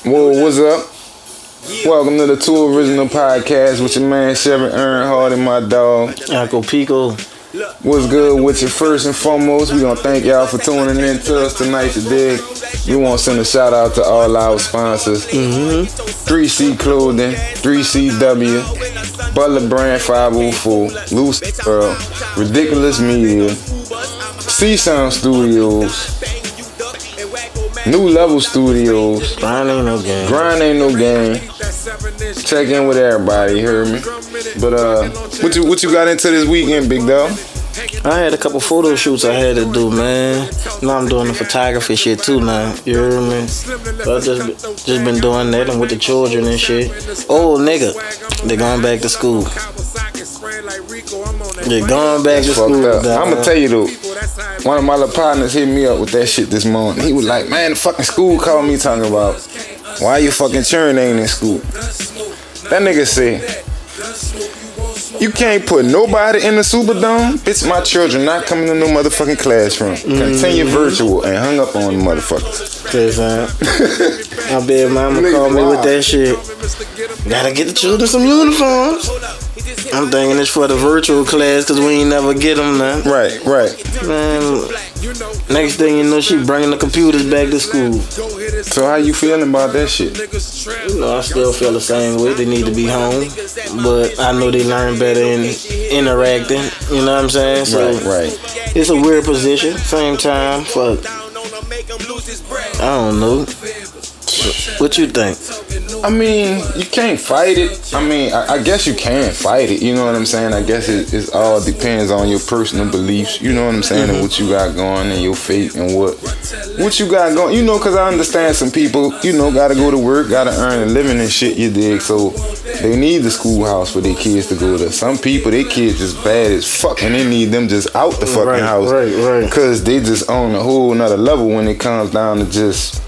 Whoa, what's up? Welcome to the Two Original Podcast with your man Chevy and my dog Wacko Pico. What's good with you? First and foremost, we gonna thank y'all for tuning in to us tonight today. We want to send a shout out to all our sponsors. 3C Clothing, 3CW, Butler Brand 504, Loose World, Ridiculous Media, C-Sound Studios, New Level Studios. Grind ain't no game. Grind ain't no game. Check in with everybody, you heard me? But what you got into this weekend, big dog? I had a couple photo shoots I had to do, man. Now I'm doing the photography shit too now. You hear me? So I just been doing that and with the children and shit. Oh nigga, they going back to school. They're going back to school. I'm gonna tell you though, one of my little partners hit me up with that shit this morning. He was like, man, the fucking school called me talking about why you fucking children ain't in school. That nigga said, you can't put nobody in the Superdome. Bitch, my children not coming to no motherfucking classroom. Continue virtual and hung up on the motherfuckers. My bad mama called me with that shit. Gotta get the children some uniforms. I'm thinking it's for the virtual class because we ain't never get them now. Right. Man, next thing you know, she bringing the computers back to school. So how you feeling about that shit? You know, I still feel the same way. They need to be home. But I know they learn better in interacting. You know what I'm saying? So right. It's a weird position. Same time, fuck. I don't know. What you think? I mean, you can't fight it. I mean, I guess you can fight it. You know what I'm saying? I guess it all depends on your personal beliefs. You know what I'm saying? And what you got going and your faith and what you got going. You know, because I understand some people, you know, got to go to work, got to earn a living and shit, you dig? So they need the schoolhouse for their kids to go to. Some people, their kids just bad as fuck and they need them just out the fucking house. Right. Because they just on a whole nother level when it comes down to just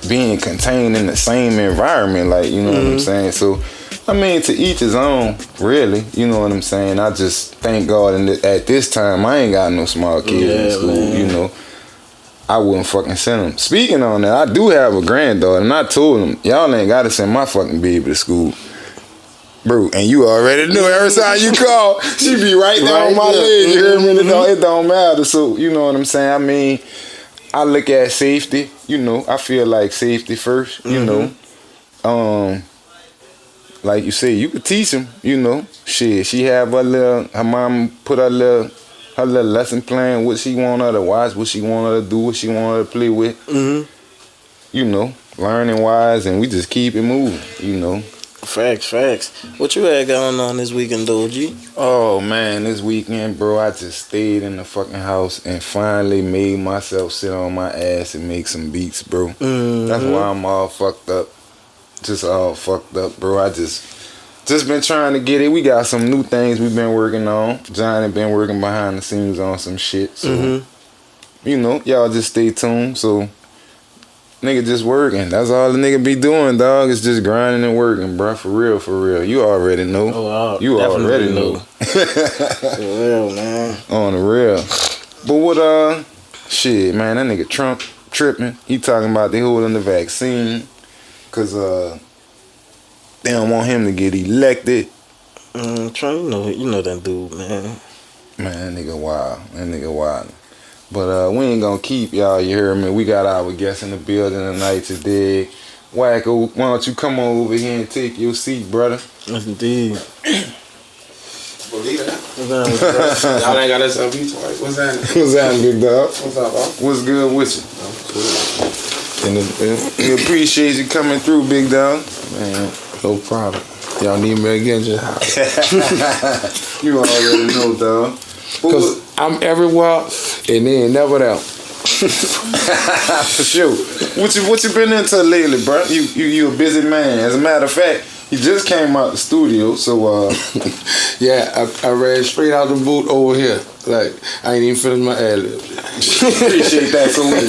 being contained in the same environment, like, you know what I'm saying? So, I mean, to each his own, really, you know what I'm saying? I just thank God at this time, I ain't got no small kids in school, man. You know. I wouldn't fucking send them. Speaking on that, I do have a granddaughter, and I told them, y'all ain't got to send my fucking baby to school. Bro, and you already know every time you call, she be right there on my leg, you hear me? It don't matter, so, you know what I'm saying? I mean, I look at safety, you know. I feel like safety first, you know. Like you say, you could teach them, you know. Shit, she have her mom put her little lesson plan, what she want her to watch, what she want her to do, what she want her to play with. You know, learning wise, and we just keep it moving, you know. Facts. What you had going on this weekend, though, G? Oh, man, this weekend, bro, I just stayed in the fucking house and finally made myself sit on my ass and make some beats, bro. That's why I'm all fucked up. Just all fucked up, bro. I just been trying to get it. We got some new things we've been working on. Johnny been working behind the scenes on some shit. So, you know, y'all just stay tuned. So, nigga just working. That's all the nigga be doing, dog. It's just grinding and working, bro. For real. You already know. Oh, you already know. For real, man. On the real. But what, shit, man, that nigga Trump tripping. He talking about they holding the vaccine because, they don't want him to get elected. Trump, you know that dude, man. Man, that nigga wild. But we ain't gonna keep y'all, you hear me? We got our guests in the building tonight today. Wacko, why don't you come on over here and take your seat, brother? Yes, indeed. Believe that. Y'all ain't got that stuff beat twice. What's that? What's that, big dog? What's up, bro? What's good with you? I'm cool. And we appreciate you coming through, big dog. Man, no problem. Y'all need me again, just house. You already know, dog. Because I'm everywhere and they ain't never there. For sure. What you been into lately, bro? You a busy man. As a matter of fact, you just came out the studio, so yeah, I ran straight out the booth over here. Like I ain't even finished my ad-libs. Appreciate that. So we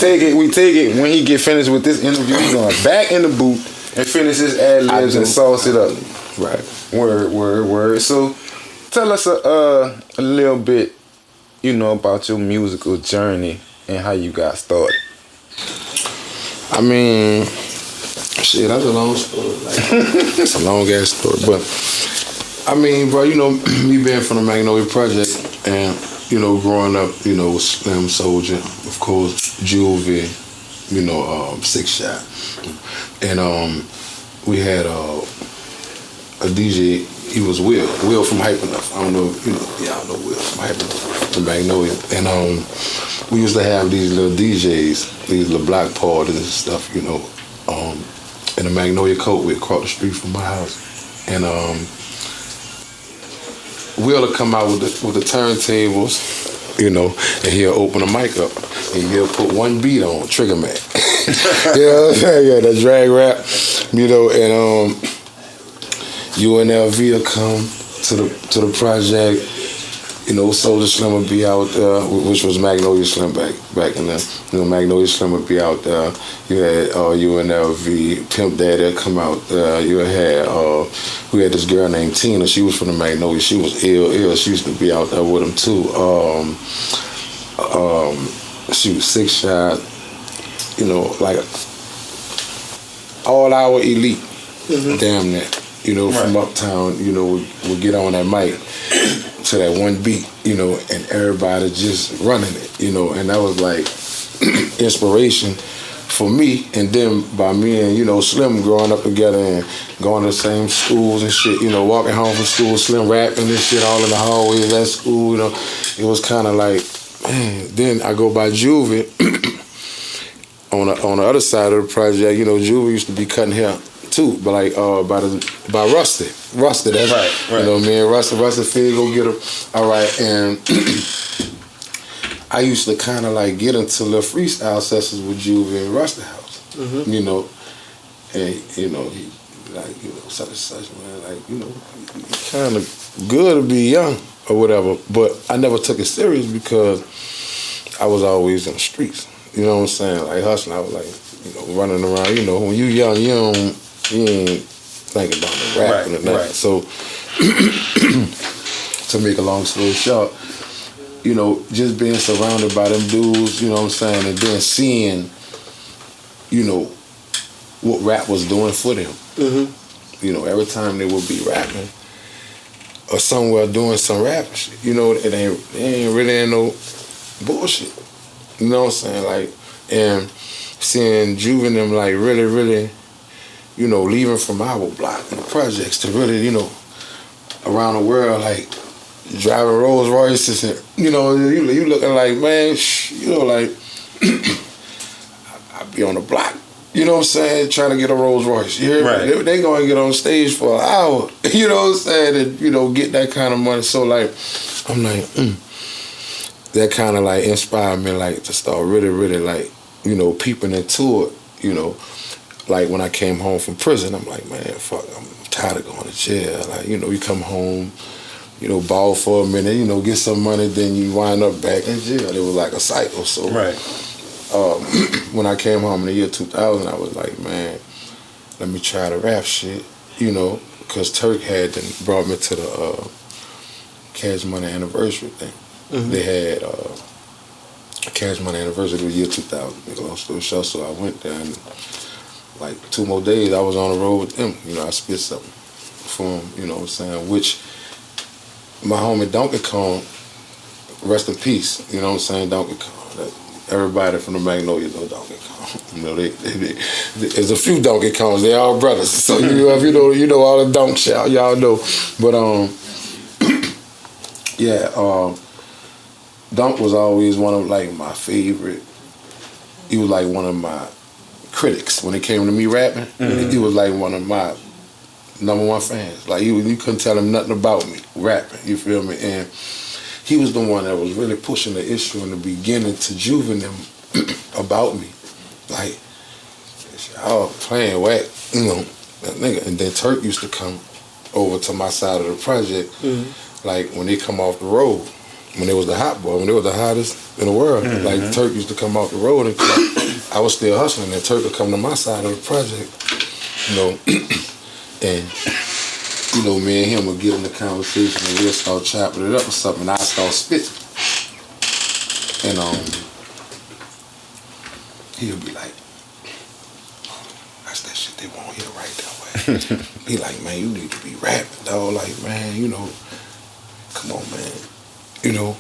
take it when he get finished with this interview, he's going back in the booth and finish his ad-libs and sauce it up. Right. Word. So tell us a little bit, you know, about your musical journey and how you got started. I mean, Shit, that's a long story. Like, it's a long ass story, but I mean, bro, you know, me being from the Magnolia Project, and you know, growing up, you know, Slim Soldier, of course, Juvie, you know, Six Shot, and we had a DJ. He was Will from Hype Enough. I don't know, you know, y'all know Will from Hype Enough, from Magnolia, and we used to have these little DJs, these little block parties and stuff, you know, in the Magnolia Coat we across the street from my house, and Will will come out with the turntables, you know, and he'll open the mic up and he'll put one beat on, Trigger Man. You know what I'm saying? Yeah, the drag rap, you know, and UNLV will come to the project. You know, Soulja Slim would be out there, which was Magnolia Slim back in the, you know, Magnolia Slim would be out there. You had UNLV, Pimp Daddy would come out there. You had, we had this girl named Tina. She was from the Magnolia. She was ill. She used to be out there with him too. She was Six Shot. You know, like all our elite, damn near. You know, from uptown, you know, would get on that mic to that one beat, you know, and everybody just running it, you know, and that was like inspiration for me. And then by me and, you know, Slim growing up together and going to the same schools and shit, you know, walking home from school, Slim rapping and shit all in the hallways at school, you know, it was kind of like, man. Then I go by Juvie on the other side of the project, you know, Juvie used to be cutting hair too, but like by Rusty, that's right. You know, me and Rusty Fig go get him. All right, and I used to kind of like get into little freestyle sessions with Juvie and Rusty house, you know, and you know he like, you know, such and such, man, like, you know, kind of good to be young or whatever, but I never took it serious because I was always in the streets. You know what I'm saying? Like hustling, I was like, you know, running around. You know, when you young, you ain't thinking about the rapping or nothing. Right. So, to make a long story short, you know, just being surrounded by them dudes, you know what I'm saying, and then seeing, you know, what rap was doing for them. You know, every time they would be rapping or somewhere doing some rap shit, you know, it ain't really no bullshit. You know what I'm saying? Like, and seeing Juvenile like really, really, you know, leaving from our block and the projects to really, you know, around the world, like driving Rolls Royces and, you know, you looking like, man, you know, like, I be on the block, you know what I'm saying, trying to get a Rolls Royce. You hear me? They going to get on stage for an hour, you know what I'm saying, and, you know, get that kind of money. So, like, I'm like, that kind of like inspired me like to start really, really like, you know, peeping into it, you know. Like when I came home from prison, I'm like, man, fuck, I'm tired of going to jail. Like, you know, you come home, you know, ball for a minute, you know, get some money, then you wind up back in jail. It was like a cycle. So when I came home in the year 2000, I was like, man, let me try the rap shit, you know, because Turk had brought me to the Cash Money anniversary thing. They had Cash Money anniversary of the year 2000, make a long story short. So I went there and like 2 more days I was on the road with them. You know, I spit something for them, you know what I'm saying, which my homie Donkey Kong, rest in peace, you know what I'm saying, Donkey Kong. Everybody from the Magnolia know Donkey Kong. You know, there's a few Donkey Kongs, they all brothers. So you know all the Donk shit, y'all know. But Dunk was always one of like my favorite. He was like one of my critics when it came to me rapping. He was like one of my #1 fans. Like you couldn't tell him nothing about me rapping. You feel me? And he was the one that was really pushing the issue in the beginning to Juvenile about me. Like, y'all playing whack, you know, that nigga. And then Turk used to come over to my side of the project, like when they come off the road. When it was the hot boy, when it was the hottest in the world, like Turk used to come off the road and I was still hustling, and Turk would come to my side of the project, you know, and you know, me and him would get in the conversation and we'll start chopping it up or something, and I start spitting, and he'll be like, "That's that shit they won't hear right that way. He like, man, you need to be rapping, dog. Like, man, you know, come on, man. You know,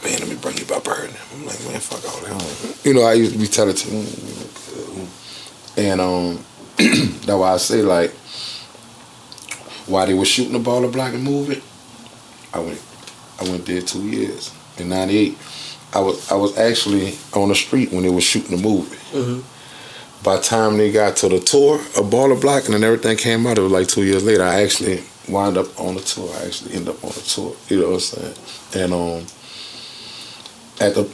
man, let me bring you by Bird. I'm like, man, fuck all that. You know, I used to be telling to him. And that's why I say, like, while they were shooting the Baller Block and Moving, I went there 2 years. In 98, I was actually on the street when they were shooting the movie. Mm-hmm. By the time they got to the tour of Baller Block and then everything came out, it was like 2 years later. I actually wound up on the tour. I actually ended up on the tour. You know what I'm saying? And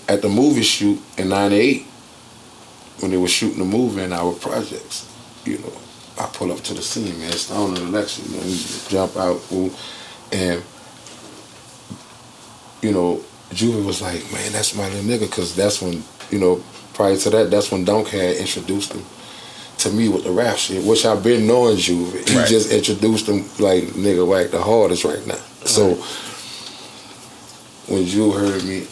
at the movie shoot in 98, when they were shooting the movie in our projects, you know, I pull up to the scene, man. It's on an election, you know, we jump out, and you know, Juvie was like, man, that's my little nigga, because that's when, you know, prior to that, that's when Dunk had introduced him to me with the rap shit, which I've been knowing Juvie. He just introduced him like, nigga, whack the hardest right now. Right. So when Juvie heard me,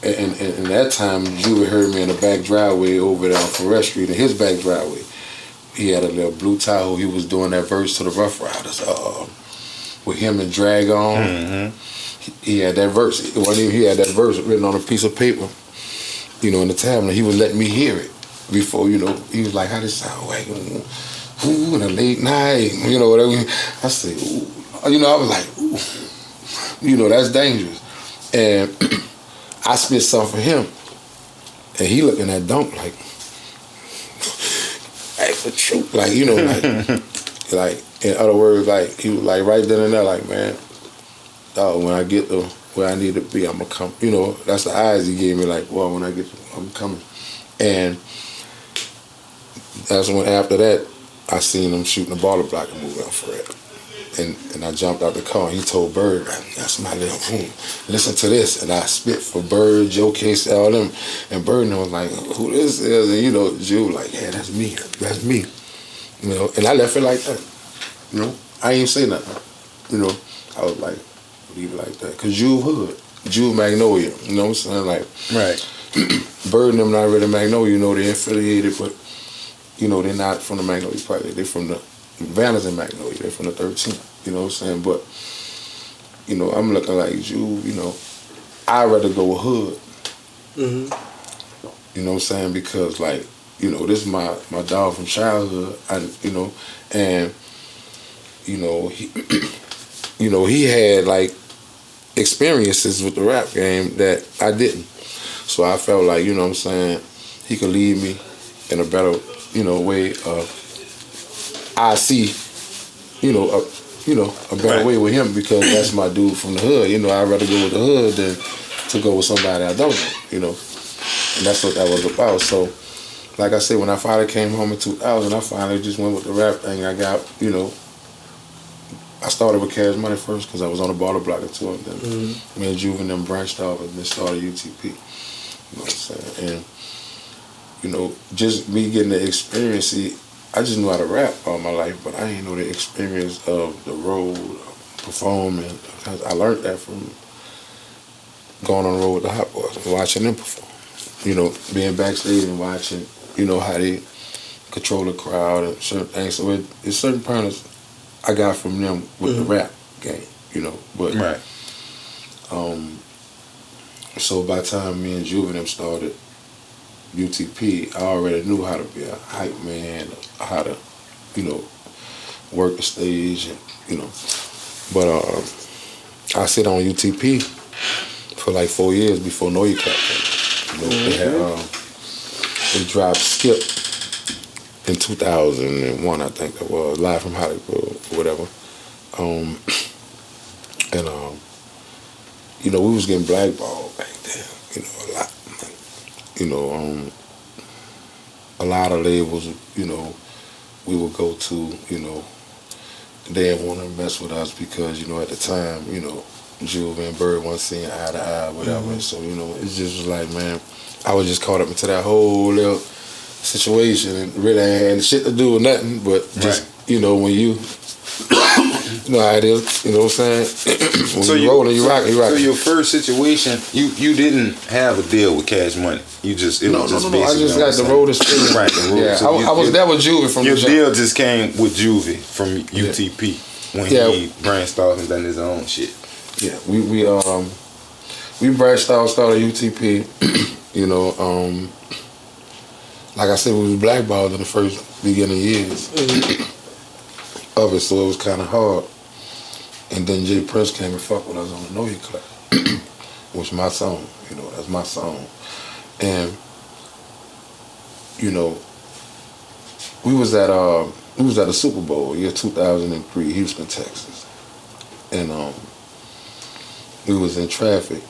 and that time, Juvie heard me in the back driveway over there on Forest Street, in his back driveway. He had a little blue Tahoe. He was doing that verse to the Rough Riders with him and Drag On. Mm-hmm. He had that verse. It wasn't even he had that verse written on a piece of paper, you know, in the tablet. He was letting me hear it before, you know. He was like, how this sound? Like, ooh, in the late night, you know, whatever. I said, ooh. You know, I was like, ooh. You know, that's dangerous. And I spit something for him. And he looking at Dunk like, the truth, like, you know, like in other words, like he was like right then and there, like, man, dog, when I get to where I need to be, I'm gonna come. You know, that's the eyes he gave me, like, well, when I get to, I'm coming. And that's when after that I seen him shooting the Baller Block and Moving on forever. And I jumped out the car and he told Bird, that's my little room. Listen to this. And I spit for Bird, Joe Case, all them. And Bird was like, who this is? And you know, Jew like, yeah, that's me. That's me. You know, and I left it like that. You know, I ain't say nothing. You know, I was like, leave it like that. Cause Jew hood, Jew Magnolia. You know what I'm saying? Like, right. Bird and them not really Magnolia, you know, they're affiliated, but you know, they're not from the Magnolia Project. They're from the Vannas and Magnolia, they're from the 13th, you know what I'm saying? But, you know, I'm looking like you know, I'd rather go with hood. Mm-hmm. You know what I'm saying? Because, like, you know, this is my dog from childhood, you know, and, you know, he had, like, experiences with the rap game that I didn't. So I felt like, you know what I'm saying, he could lead me in a better, you know, way of, I see, you know, a better way with him because that's my dude from the hood. You know, I'd rather go with the hood than to go with somebody I don't know, you know. And that's what that was about. So, like I said, when I finally came home in 2000, I finally just went with the rap thing. I got, you know, I started with Cash Money first because I was on the Baller Block and tour. Then me and Juvenile branched off and then started UTP. You know what I'm saying? And, you know, just me getting the experience, see, I just knew how to rap all my life, but I didn't know the experience of the road, performing. I learned that from going on the road with the Hot Boys and watching them perform. You know, being backstage and watching, you know, how they control the crowd and certain things. So it's certain pointers I got from them with the rap game, you know. But right. So by the time me and Juvenile started UTP, I already knew how to be a hype man, how to, you know, work the stage, and you know. But I sit on UTP for like 4 years before Know Your Cat came. You know, they dropped Skip in 2001, I think that was, Live from Hollywood or whatever. You know, we was getting blackballed back then. You know, a lot. You know, a lot of labels, you know, we would go to, you know, they didn't want to mess with us because, you know, at the time, you know, Juve and Bird weren't seeing eye to eye, whatever. Mm-hmm. So, you know, it just was like, man, I was just caught up into that whole little situation and really I had shit to do with nothing but just you know, when you know how it is, you know what I'm saying? When So you rolling, you rocking. So your first situation, you didn't have a deal with Cash Money. You just No. I just got the road to spin. Right, the road. Yeah, So I was there with Juvie from your the jump. deal just came with Juvie from UTP when he branched off and done his own shit. Yeah, we branched out, started UTP. You know, like I said, we was blackballed in the first beginning years of it, so it was kind of hard. And then Jay Prince came and fucked with us on the Know Your Clap, which my song, you know, that's my song. And, you know, we was at a Super Bowl, year 2003, Houston, Texas. And we was in traffic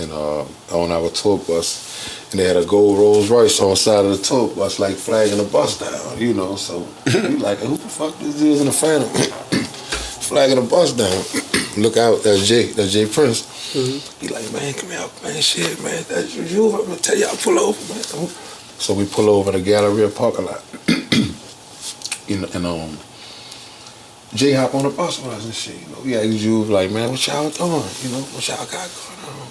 and on our tour bus, and they had a gold Rolls Royce on the side of the tour bus, like flagging the bus down, you know. So we like, who the fuck this dude's in the Phantom? Flagging the bus down. Look out, that's Jay Prince. He like, man, come here, man, shit, man, that's you. I'm gonna tell y'all, pull over, man. So we pull over the Galleria parking lot. You know, and Jay hop on the bus with us and shit, you know. Yeah, Juve like, man, what y'all doing? You know, what y'all got going on?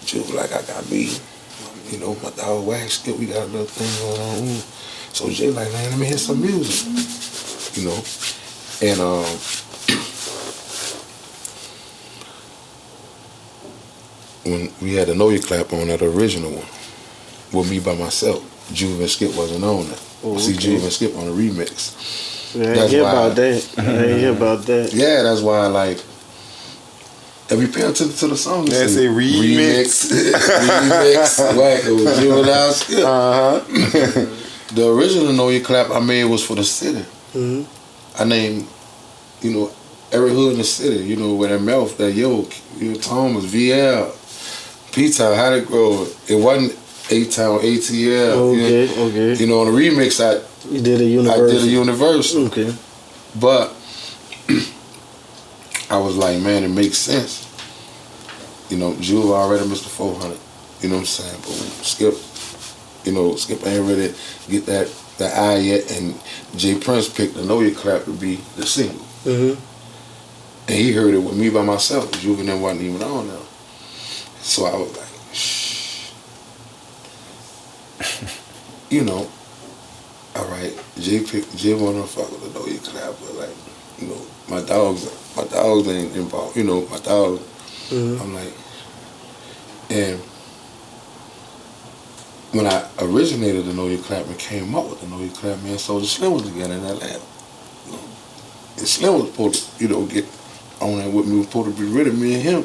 Juve like, I got me. You know, my dog Wax, we got a little thing going on. So Jay like, man, let me hear some music. You know, and when we had the Know Your Clap on that original one, with me by myself, Juve and Skip wasn't on that. Oh, See okay. Juve and Skip on the remix. Yeah, I ain't hear about that. I ain't hear about that. Yeah, that's why, like, if you pay attention to the song, They say remix. Remix, Wacko, Juvenile, Skip. The original Know Your Clap I made was for the city. I named, you know, every hood in the city, you know, where that mouth, that Yoke, you know, Thomas, VL, P-Town, How to Grow. It wasn't A-Town, ATL. Okay, you know, okay. You know, on the remix, You did a Universal. I did a Universal. Okay. But I was like, man, it makes sense. You know, Juve already Mr. 400. You know what I'm saying? But Skip, you know, Skip ain't ready to get that eye yet. And Jay Prince picked the Know Your Clap to be the single. And he heard it with me by myself. Juve and them wasn't even on now. So I was like, shh. You know, all right, Jay wanna fuck with the Know Your Clap, but like, you know, my dogs ain't involved. You know, my dogs. I'm like, and when I originated the Know Your Clap and came up with the Know Your Clap, man, so the Slim was together in Atlanta. You know, and Slim was supposed to, you know, get on that with me, was supposed to be rid of me and him.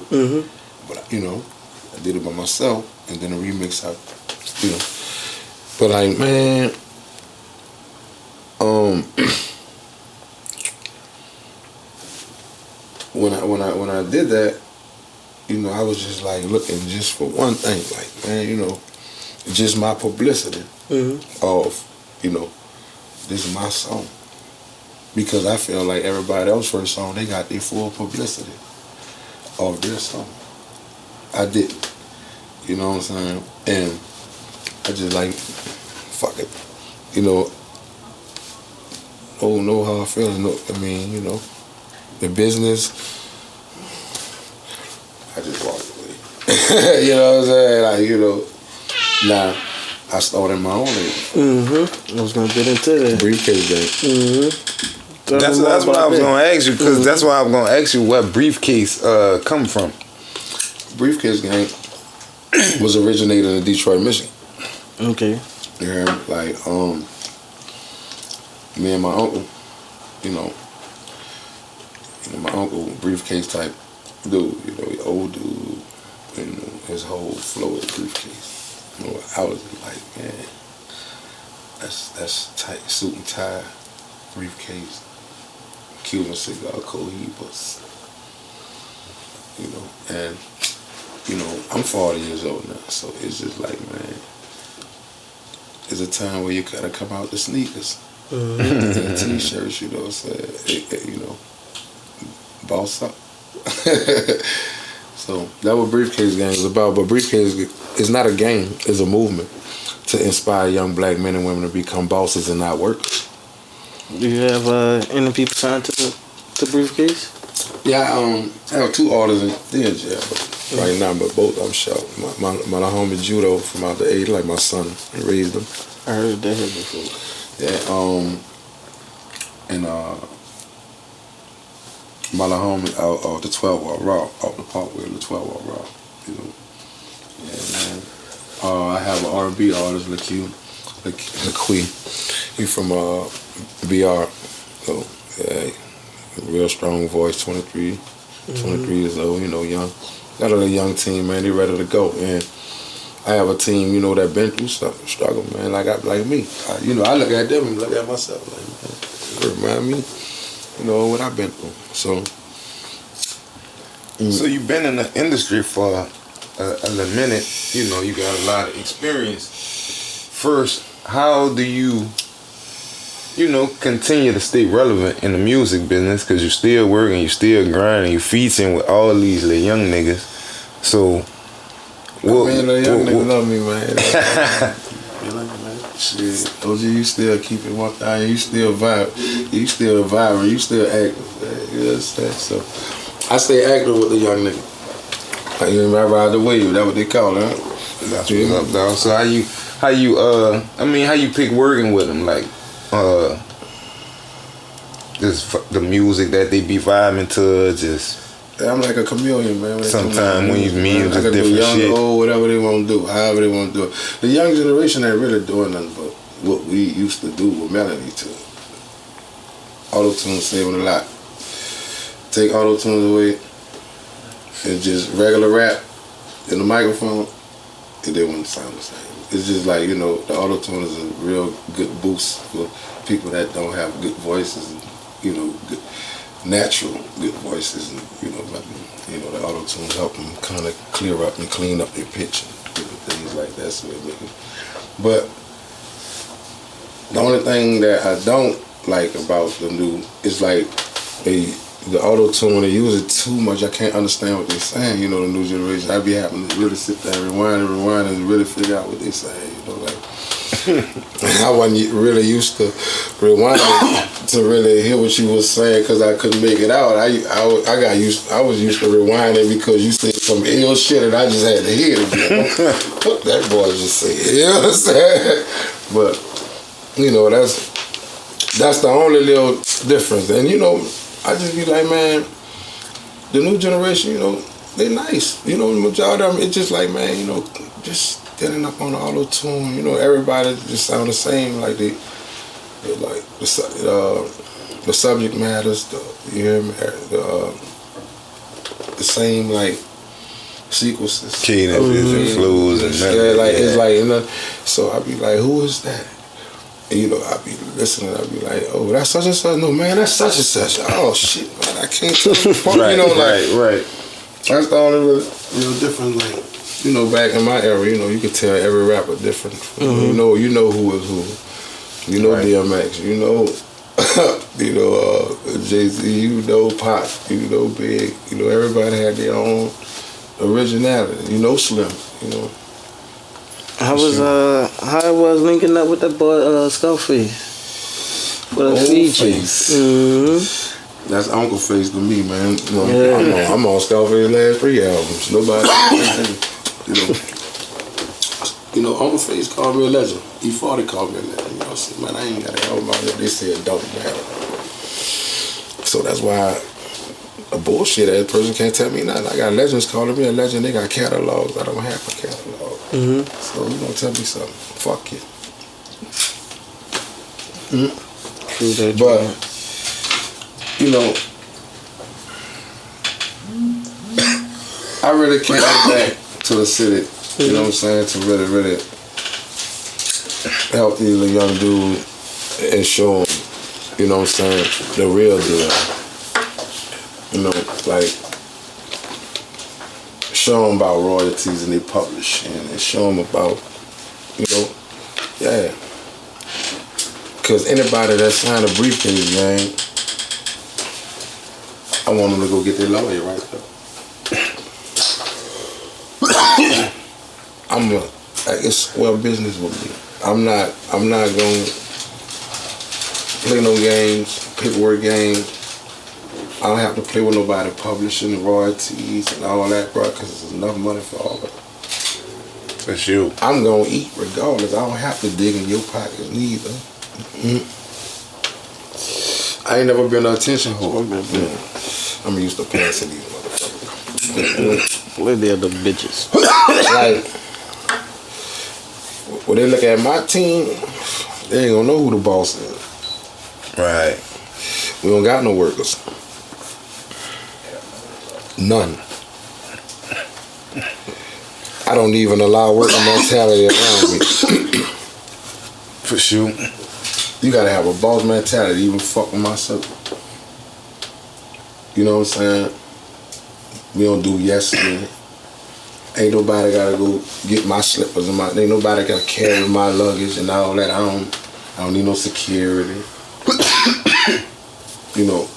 But you know, I did it by myself, and then the remix, you know. But like, man, when I did that, you know, I was just like looking just for one thing, like, man, you know, just my publicity of, you know, this is my song. Because I feel like everybody else's first song, they got their full publicity of their song. I didn't. You know what I'm saying? And I just like, fuck it. You know, oh, know how I feel. I mean, you know, the business, I just walked away. You know what I'm saying? Like, you know, now I started my own label. I was gonna get into that. Briefcase Gang. That's what I was gonna ask you, because that's why I was gonna ask you what Briefcase come from. Briefcase Gang was originated in Detroit, Michigan. Okay. Yeah, like me and my uncle, you know, my uncle, briefcase type dude, you know, he old dude, you know, his whole flow is briefcase. You know, I was like, man, that's tight, suit and tie, briefcase, Cuban cigar, Cohibas, you know, and you know, I'm 40 years old now, so it's just like, man, there's a time where you gotta come out the sneakers and t-shirts, you know what I'm saying? You know, boss up. So that's what Briefcase Gang is about. But Briefcase is not a game, it's a movement to inspire young black men and women to become bosses and not workers. Do you have any people signed to Briefcase? Yeah, I have 2 artists in jail right now, but both I'm shot. My homie Judo from out the 80, like my son, and raised them. I heard that here before. Yeah, and my little homie out the 12-hour route, out the parkway, the 12-hour route, you know. Yeah, man. I have an R&B artist, LaQuee. He from BR. So, yeah, real strong voice, 23 years old, you know, young. Got a little young team, man. They ready to go. And I have a team, you know, that been through struggle, man, like me. I look at them and look at myself, like, man, it remind me, you know, what I've been through. So you've been in the industry for a minute. You know, you got a lot of experience. First, how do you continue to stay relevant in the music business? Because you still working, you still grinding, you featuring with all these little young niggas. So, the young niggas love me, man. Shit, OG, you still keep it 1,000. You still vibe. You still vibing. You still active. Man. You know what I'm saying? So, I stay active with the young niggas. I ride the wave. That's what they call it. Huh? That's what's up, dog. So how you pick working with them? Like, just the music that they be vibing to, just. I'm like a chameleon, man. Sometimes when you meet them, just I can different do young, shit. old, whatever they want to do, however they want to do it. The young generation ain't really doing nothing but what we used to do with melody to it. Auto-tune saving a lot. Take auto-tunes away and just regular rap in the microphone, it wouldn't sound the same. It's just like, you know, the auto-tune is a real good boost for people that don't have good voices and, you know, natural good voices, and the auto-tune help them kind of clear up and clean up their pitch and things like that. So but the only thing that I don't like about the new is like the auto-tune, when they use it too much, I can't understand what they're saying. You know, the new generation, I be having to really sit there and rewind and really figure out what they're saying. You know, like I wasn't really used to rewinding to really hear what you was saying because I couldn't make it out. I was used to rewinding because you said some ill shit and I just had to hear it again. What that boy just said, you know what I'm saying? But you know, that's the only little difference. And you know, I just be like, man, the new generation, you know, they nice. You know, the majority of them, it's just like, man, you know, just getting up on the auto-tune, you know, everybody just sound the same, like they like the subject matters, the same like sequences, cadences and flows and melody. Yeah, like it's like, you know, so I be like, who is that? And, you know, I be listening, I be like, oh, that's such and such. No, man, that's such and such. Oh shit, man, I can't tell. Right, you know, like, right. That's the only real difference. Like, you know, back in my era, you know, you could tell every rapper different. You know who is who. You know, right. DMX. You know, Jay-Z. You know, Pop. You know, Big. You know, everybody had their own originality. You know, Slim. You know. How it was linking up with that boy Skullface for the feature? That's Uncle Face to me, man. You know, yeah. I'm on Skullface's last 3 albums. Nobody, you know, Uncle Face called me a legend. E40 called me a legend. You know, so, man, I ain't got an album out there. They say it don't matter. So that's why a bullshit ass person can't tell me nothing. I got legends calling me a legend. They got catalogs. I don't have a catalog. So you gonna tell me something? Fuck it. But you know, I really came back to the city. You know what I'm saying? To really help these little young dudes and show them, you know what I'm saying, the real deal. You know, like, show them about royalties and they publishing and show them about, you know, yeah. Because anybody that signed a briefcase, man, I want them to go get their lawyer right there. it's well business with me. I'm not going to play no games, paperwork games. I don't have to play with nobody publishing the royalties and all that, bro, because there's enough money for all of it. That's you. I'm going to eat regardless. I don't have to dig in your pockets neither. Mm-hmm. I ain't never been an attention whore. I'm used to passing these motherfuckers. Where the other bitches? Like, when they look at my team, they ain't gonna know who the boss is. Right. We don't got no workers. None. I don't even allow worker mentality around me. For sure. You gotta have a boss mentality, even fuck with myself. You know what I'm saying? We don't do yes men. Ain't nobody gotta go get my slippers and ain't nobody gotta carry my luggage and all that. I don't need no security. You know,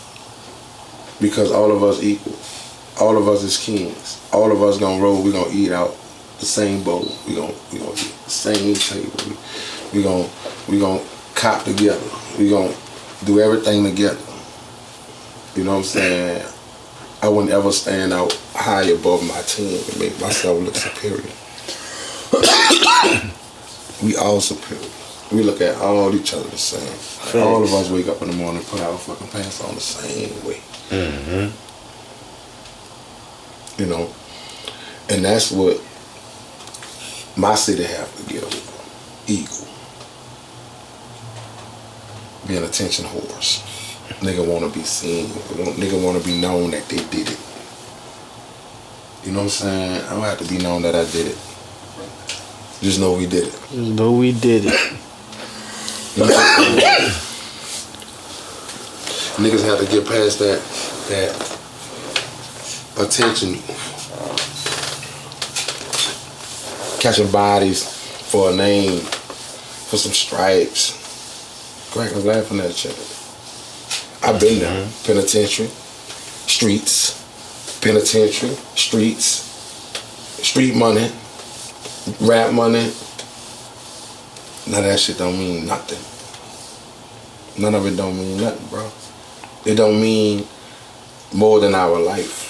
because all of us equal. All of us is kings. All of us gonna roll. We gonna eat out the same bowl. We gonna eat the same table. We gonna cop together. We gonna do everything together. You know what I'm saying? I wouldn't ever stand out high above my team and make myself look superior. We all superior. We look at all each other the same. Thanks. All of us wake up in the morning and put our fucking pants on the same way. Mm-hmm. You know? And that's what my city have to get over. Equal. Being attention whores. Nigga want to be seen. Nigga want to be known that they did it. You know what I'm saying? I don't have to be known that I did it. Just know we did it. Just know we did it. You know niggas have to get past that attention. Catching bodies for a name, for some stripes. Crack was laughing at each other. I've been there. Penitentiary, streets, penitentiary, streets, street money, rap money. None of that shit don't mean nothing. None of it don't mean nothing, bro. It don't mean more than our life.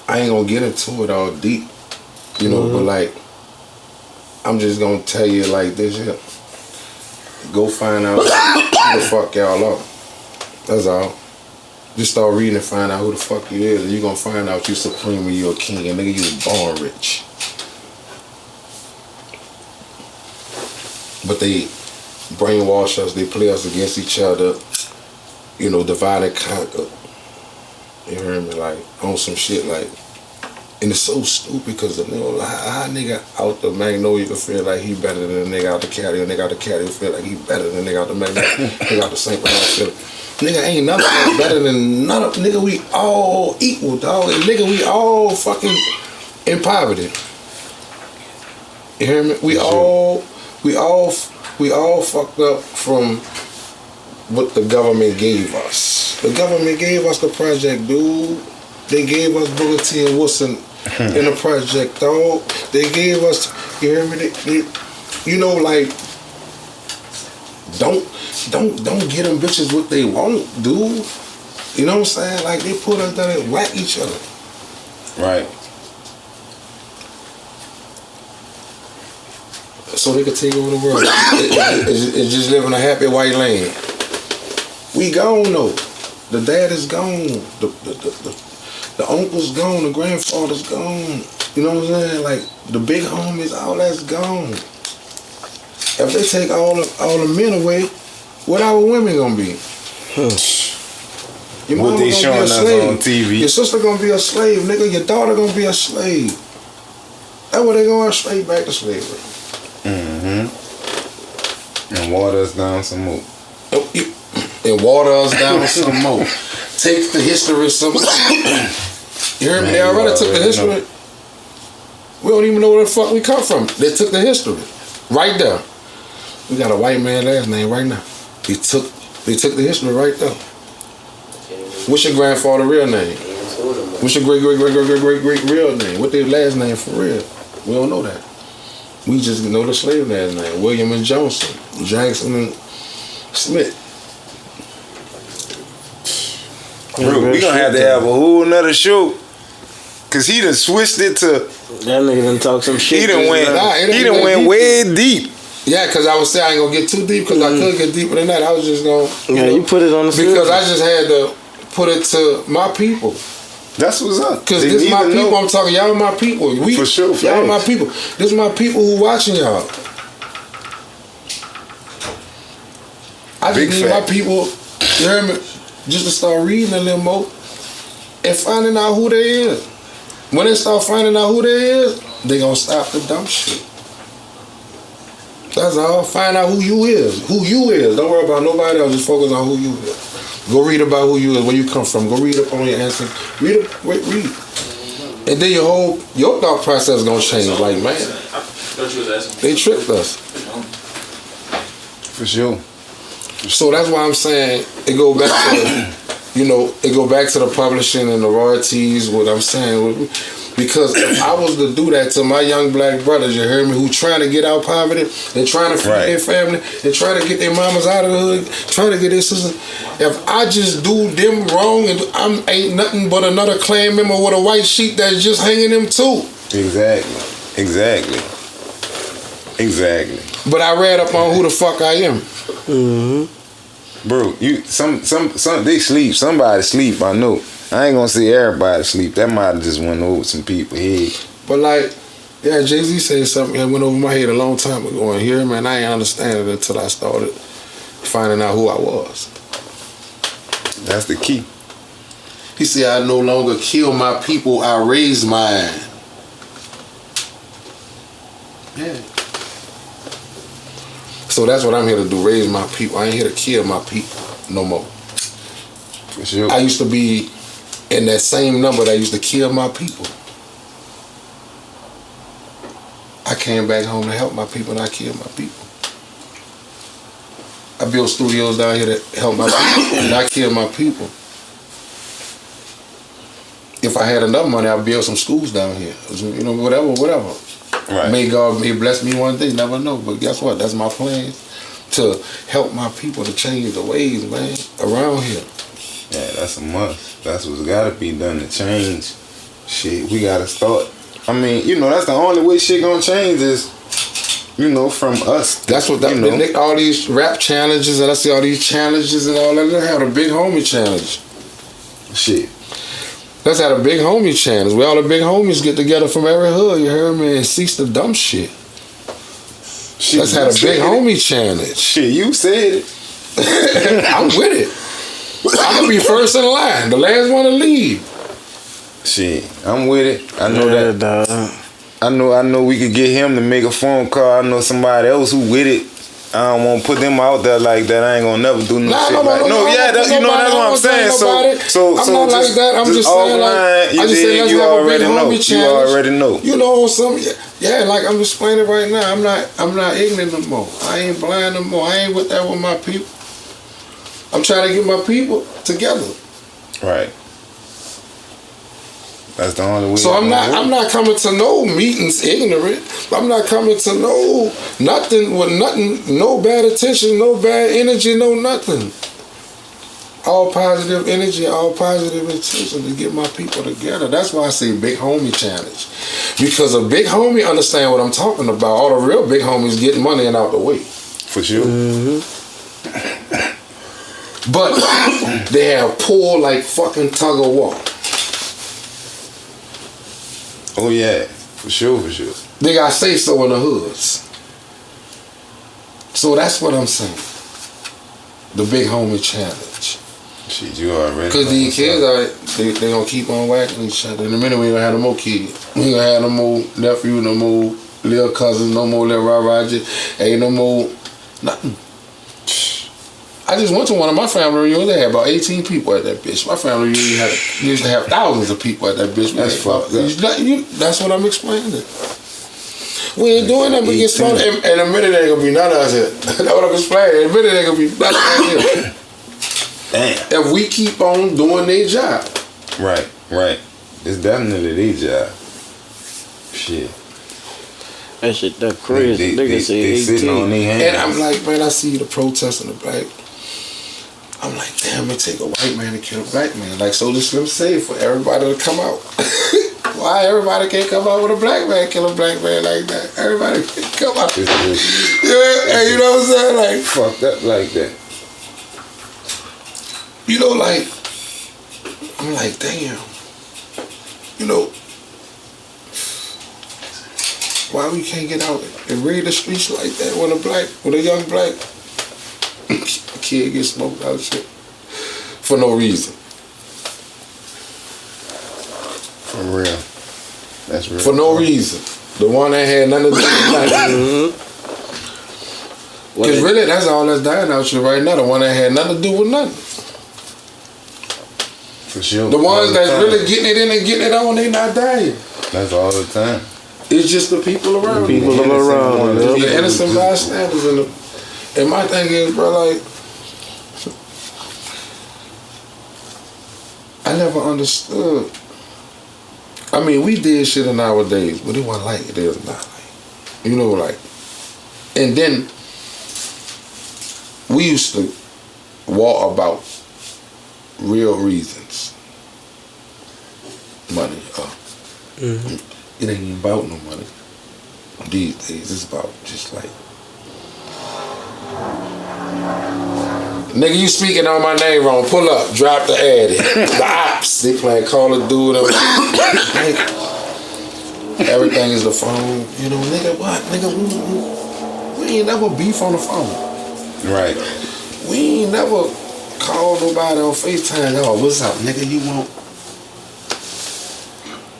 I ain't gonna get into it all deep, you know, but like, I'm just gonna tell you like this here. Go find out who the fuck y'all are. That's all. Just start reading and find out who the fuck you is, and you gonna find out you supreme and you a king, and nigga, you was born rich. But they brainwash us, they play us against each other, you know, divide and conquer. You hear me? Like, on some shit like, and it's so stupid because, you know, how a nigga out the Magnolia can feel like he better than a nigga out the Cali, a nigga out the Cali will feel like he better than a nigga out the Magnolia, nigga out the St. Bernard. Nigga ain't nothing better than none of, nigga, we all equal, dog. And nigga, we all fucking in poverty. You hear me? We all fucked up from what the government gave us. The government gave us the project, dude. They gave us Booker T and Wilson in the project, dog. They gave us, you hear me? They, you know, like, don't get them bitches what they want, dude. You know what I'm saying? Like, they put us down and whack each other. Right. So they could take over the world. It's just living a happy white land. We gone though. The dad is gone. The uncle's gone. The grandfather's gone. You know what I'm saying? Like the big homies, all that's gone. If they take all the men away, what our women gonna be? Your mama what they showing us on TV? Your sister gonna be a slave, nigga. Your daughter gonna be a slave. That's where they going straight back to slavery. Mm-hmm. And water us down some more. And water us down some more. Take the history some more. You heard me? They already took the history. We don't even know where the fuck we come from. They took the history. Right there. We got a white man last name right now. They took the history right there. What's your grandfather real name? What's your great real name? What their last name for real? We don't know that. We just know the slave man's name. William and Johnson, Jackson and Smith. Bro, we gonna have to have a whole nother show. Cause he done switched it to. That nigga done talk some shit. He done went way deep. Yeah, because I was saying I ain't gonna get too deep because I could get deeper than that. I was just gonna. You put it on the because I just had to put it to my people. That's what's up. Because this is my people. I'm talking. Y'all my people. For sure. Y'all my people. This is my people who watching y'all. I just need my people. You hear me? Just to start reading a little more and finding out who they is. When they start finding out who they is, they gonna stop the dumb shit. That's all. Find out who you is. Who you is. Don't worry about nobody else. Just focus on who you is. Go read about who you is, where you come from. Go read up on your ancestors. Read. And then your thought process is gonna change. Like, man, they tricked us. For sure. So that's why I'm saying it go back to, it go back to the publishing and the royalties. What I'm saying, because if I was to do that to my young black brothers, you heard me, who trying to get out poverty and trying to feed their family and trying to get their mamas out of the hood, trying to get their sisters. If I just do them wrong and I ain't nothing but another clan member with a white sheep that's just hanging them too. Exactly. But I read up on who the fuck I am. Mm-hmm. Bro, some they sleep. Somebody sleep. I know. I ain't gonna say everybody sleep. That might have just went over some people's head. But like, yeah, Jay-Z said something that went over my head a long time ago. And here, man, I ain't understand it until I started finding out who I was. That's the key. He said, I no longer kill my people, I raise mine. Yeah. So that's what I'm here to do, raise my people. I ain't here to kill my people no more. For sure. I used to be in that same number that used to kill my people. I came back home to help my people and I killed my people. I built studios down here to help my people and I killed my people. If I had enough money, I'd build some schools down here. Whatever. Right. May God bless me one day, never know. But guess what? That's my plan, to help my people to change the ways, man, around here. Yeah, that's a must. That's what's gotta be done to change. Shit, we gotta start. I mean, that's the only way shit gonna change is, from us. That's what all these rap challenges, and I see all these challenges and all that. They have a big homie challenge. Shit. Let's have a big homie challenge. We all the big homies get together from every hood, you heard me, and cease the dumb shit. Let's have a big homie challenge. Shit, you said it. I'm with it. I'm gonna be first in line, the last one to leave. Shit, I'm with it. I know that. Dog. I know we could get him to make a phone call. I know somebody else who with it. I don't want to put them out there like that. I ain't gonna never do no shit like that. That's what I'm saying. So I'm not like that. I'm just saying like, I just say let's have a big homie challenge. You already know. Like I'm explaining right now. I'm not ignorant no more. I ain't blind no more. I ain't with that with my people. I'm trying to get my people together. Right. That's the only way. So I'm not coming to no meetings ignorant. I'm not coming to no nothing with nothing, no bad attention, no bad energy, no nothing. All positive energy, all positive intention to get my people together. That's why I say big homie challenge. Because a big homie understand what I'm talking about. All the real big homies getting money and out the way. For sure. Mm-hmm. But they have pull like fucking tug of war. Oh yeah, for sure. They got say so in the hoods. So that's what I'm saying. The big homie challenge. Shit, you already. Because these kids they gonna keep on whacking each other. In a minute we ain't gonna have no more kids. We ain't gonna have no more nephew, no more little cousins, no more little Roger. Ain't no more nothing. I just went to one of my family reunions. They had about 18 people at that bitch. My family reunion used to have thousands of people at that bitch. That's fucked up. That's what I'm explaining. We ain't doing that. We get started. And a minute ain't gonna be none of us here. That's what I'm explaining. In a minute ain't gonna be none of us here. Damn. If we keep on doing their job. Right. It's definitely their job. Shit. That shit, that crazy. Nigga say they 18. sitting on their hands. And I'm like, man, I see the protesting the black. I'm like, damn, it take a white man to kill a black man. Like, so this Slim say for everybody to come out. Why everybody can't come out with a black man kill a black man like that? Everybody can't come out. Yeah, and you know what I'm saying? Like, fucked up like that. You know, like, I'm like, damn. You know, why we can't get out and read the streets like that when a young black kid gets smoked out of shit for no reason. For real. That's real. For no reason. The one that had nothing to do with nothing. Because really, that's all that's dying out here right now. The one that had nothing to do with nothing. For sure. The ones that's really getting it in and getting it on, they not dying. That's all the time. It's just the people around. The people around. The innocent bystanders. And my thing is, bro, like, I never understood. I mean, we did shit in our days, but it wasn't like it is now. Like, you know, like, and then we used to walk about real reasons. Money. It ain't even about no money. These days, it's about just like, nigga, you speaking on my name wrong. Pull up, drop the ad. The ops, they playing Call of Duty. Everything is the phone. You know, nigga, what? Nigga, we ain't never beef on the phone. Right. We ain't never called nobody on FaceTime. Oh, what's up, nigga? You want?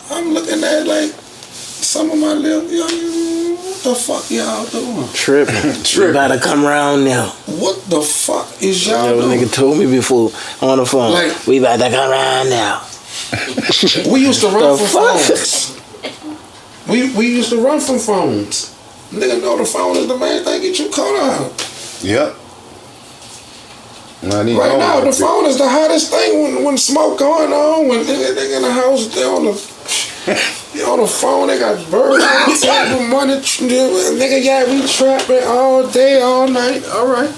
I'm looking at like some of my little, what the fuck y'all doing? Tripping. You gotta come around now. What the fuck is y'all doing? Nigga told me before on the phone. Like, we about to come around now. We used to run from phones. We used to run from phones. Nigga know the phone is the main thing. Get your car out. Yep. Right now, the phone is the hottest thing when smoke going on. When they in the house, they on the phone. They got birds on the table, money. Nigga, yeah, we trapping all day, all night. All right.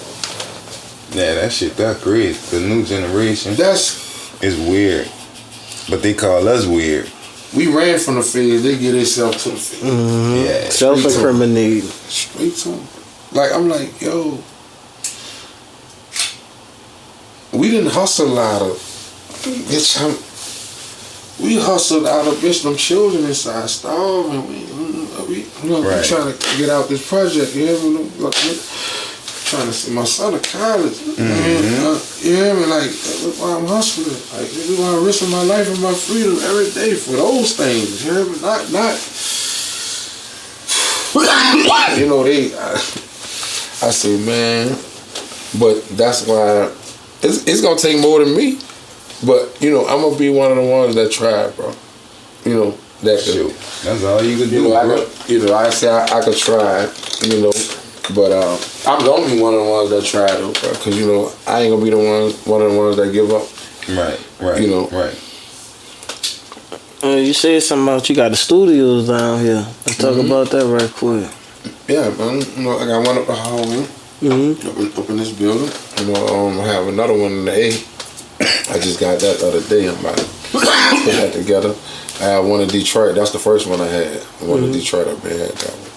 Yeah, that shit, that's crazy. The new generation is weird. But they call us weird. We ran from the feds. They get themselves to the feds. Mm-hmm. Yeah. Self-incriminating. Straight to them. Like, I'm like, yo. We didn't hustle out of we hustled out of them children inside starving. We trying to get out this project. You hear me? Like, trying to send my son to college. Mm-hmm. You hear me? Like, that's why I'm hustling. Like, this is why I'm risking my life and my freedom every day for those things. You hear me? Not. You know, I say, man, but that's why. It's gonna take more than me, but you know I'm gonna be one of the ones that try, bro. You know that. Shoot, that's all you could do. I say I could try, you know, but I'm gonna be one of the ones that try though, bro. Cause you know I ain't gonna be one of the ones that give up. Right. You know. Right. You said something about you got the studios down here. Let's talk about that right quick. Yeah, man. You know I got one up the hallway. Mm-hmm. Up in this building. You know, I have another one in the A. I just got that the other day. I'm about to put that together. I have one in Detroit. That's the first one I had. The one in Detroit, I've been had that one.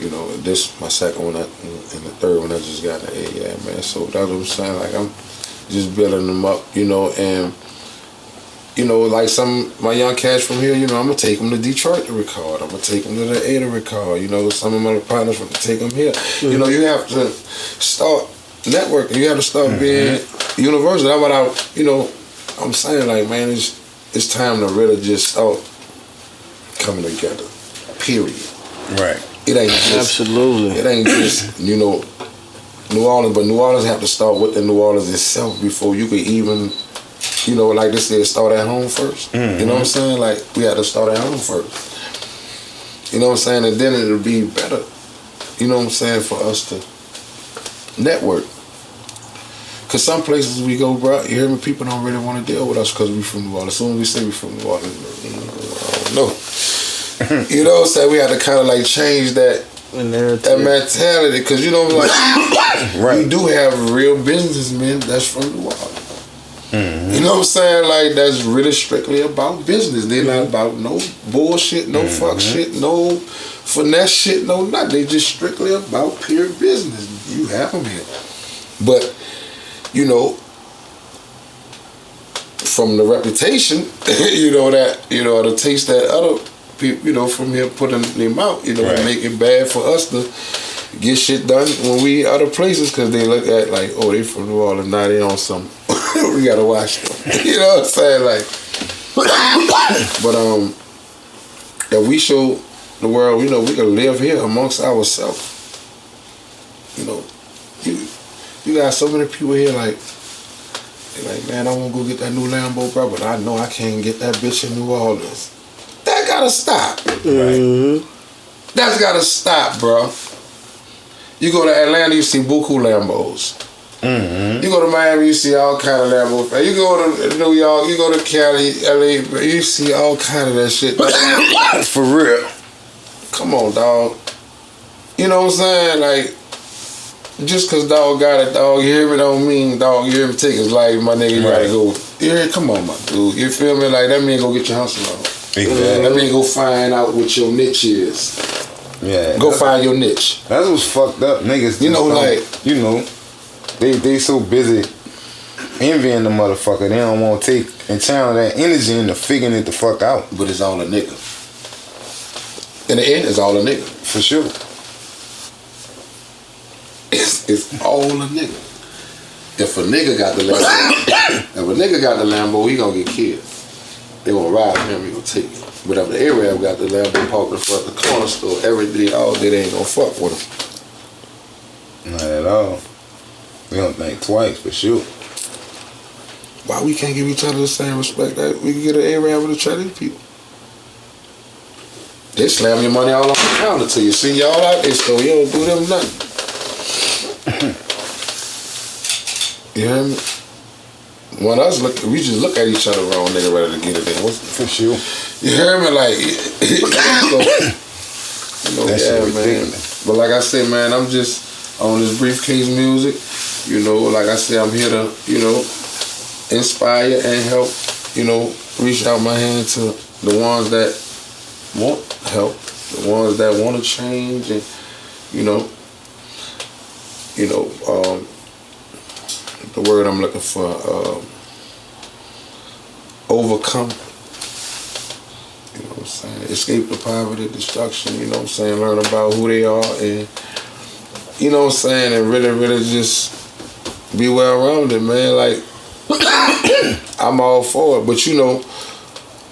You know, this my second one, and the third one I just got in the A. Yeah, man. So that's what I'm saying. Like I'm just building them up. You know, and you know, like my young cats from here, you know, I'm going to take them to Detroit to record. I'm going to take them to the A to record. You know, some of my partners want to take them here. Mm-hmm. You know, you have to start networking. You have to start being universal. That's what I'm saying, like, man, it's time to really just start coming together, period. Right. It ain't just, absolutely. It ain't just, you know, New Orleans, but New Orleans have to start with the New Orleans itself before you could even, you know, like they said, start at home first. You know what I'm saying? Like, we had to start at home first. You know what I'm saying? And then it'll be better, you know what I'm saying, for us to network. Because some places we go, bro, you hear me, people don't really want to deal with us because we from New Orleans. As soon as we say we from New Orleans, I don't know. You know what I'm saying? We had to kind of like change that mentality, because you know, like, right. You do have real businessmen that's from New Orleans. Mm-hmm. You know what I'm saying? Like, that's really strictly about business. They're not about no bullshit, no fuck shit, no finesse shit, no nothing. They just strictly about pure business. You have them here. But, you know, from the reputation, you know, the taste that other people, you know, from here putting them out, you know, right. Make it bad for us to get shit done when we other places, because they look at like, oh, they from New Orleans, now they on some. We gotta watch them. You know what I'm saying? Like, but that we show the world, you know, we can live here amongst ourselves. You know, you got so many people here like, they're like, man, I want to go get that new Lambo, bro, but I know I can't get that bitch in New Orleans. That gotta stop. Mm-hmm. Right? That's gotta stop, bro. You go to Atlanta, you see buku Lambos. Mm-hmm. You go to Miami, you see all kind of Lambos. You go to New York, you go to Cali, LA, you see all kind of that shit. For real. Come on, dog. You know what I'm saying? Like, just cause dog got it, dog, you hear me, don't mean, dog, you hear me, take his life, my nigga, you gotta go. Yeah, come on, my dude. You feel me? Like, that mean go get your hustle on. Exactly. That mean go find out what your niche is. Yeah. Go find your niche. That's what's fucked up, niggas. You know, like, you know, they so busy envying the motherfucker, they don't want to take and channel that energy into figuring it the fuck out. But it's all a nigga. In the end, it's all a nigga. For sure. It's all a nigga. If a nigga got the Lambo, he gonna get killed. They gonna ride him, he gonna take it. But if the Arab got the Lambo parked in front of the corner store every day, all day, they ain't gonna fuck with him. Not at all. We don't think twice, for sure. Why we can't give each other the same respect that we can get an Arab with the Chinese people? They slam your money all on the counter till you see y'all out there, so you don't do them nothing. You hear me? When us look, we just look at each other wrong, nigga, ready to get it in. For sure. You hear me? Like, so, you know, that yeah, man. Ridiculous. But like I said, man, I'm just on this briefcase music. You know, like I said, I'm here to, you know, inspire and help. You know, reach out my hand to the ones that want help, the ones that want to change, and the word I'm looking for, overcome. You know what I'm saying? Escape the poverty, destruction, you know what I'm saying? Learn about who they are, and, you know what I'm saying? And really, really just be well-rounded, man. Like, I'm all for it. But, you know,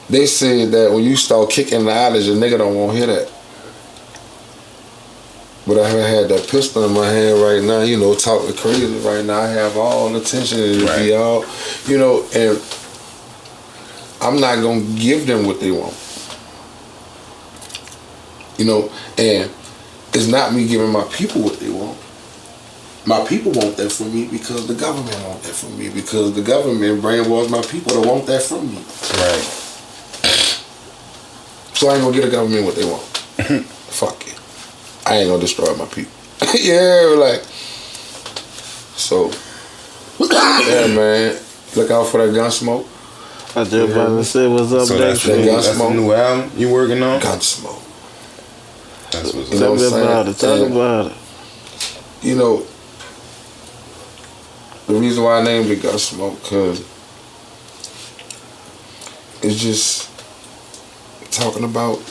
they say that when you start kicking the knowledge, a nigga don't want to hear that. But I had that pistol in my hand right now, you know, talking crazy right now. I have all the attention and it'll be all, you know, and I'm not going to give them what they want. You know, and it's not me giving my people what they want. My people want that from me because the government want that from me, because the government brainwashed my people to want that from me. Right. So I ain't going to get the government what they want. Fuck it. I ain't gonna destroy my people. Yeah, like, so, yeah, man. Look out for that gun smoke. I just about to say what's up, so that's the new album you working on? Gun smoke. That's what's you know what I'm saying? Talk about it. You know, the reason why I named it Gun Smoke, because it's just talking about,